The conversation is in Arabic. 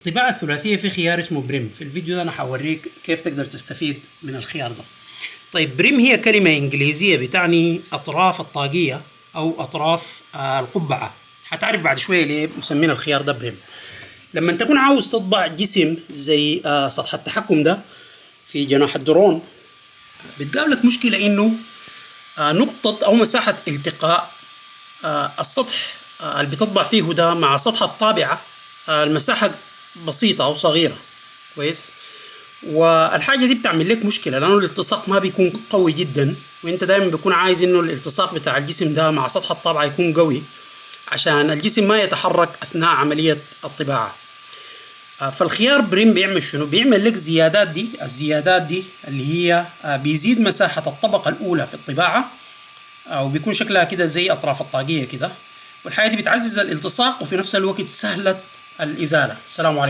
الطباعة الثلاثية في خيار اسمه بريم. في الفيديو ده أنا حوريك كيف تقدر تستفيد من الخيار ده. طيب، بريم هي كلمة إنجليزية بتعني أطراف الطاقية أو أطراف القبعة. حتعرف بعد شوية ليه مسمين الخيار ده بريم. لما تكون عاوز تطبع جسم زي سطح التحكم ده في جناح الدرون، بتقابلك مشكلة إنه نقطة أو مساحة التقاء السطح اللي بتطبع فيه ده مع سطح الطابعة، المساحة بسيطة أو صغيرة. كويس. والحاجة دي بتعمل لك مشكلة لأنه الالتصاق ما بيكون قوي جدا، وانت دايما بيكون عايز انه الالتصاق بتاع الجسم ده مع سطح الطابعة يكون قوي عشان الجسم ما يتحرك أثناء عملية الطباعة. فالخيار بريم بيعمل شنو؟ بيعمل لك الزيادات دي اللي هي بيزيد مساحة الطبقة الأولى في الطباعة، أو بيكون شكلها كده زي أطراف الطاقية كده، والحاجة دي بتعزز الالتصاق وفي نفس الوقت سهلة الإزالة. السلام عليكم.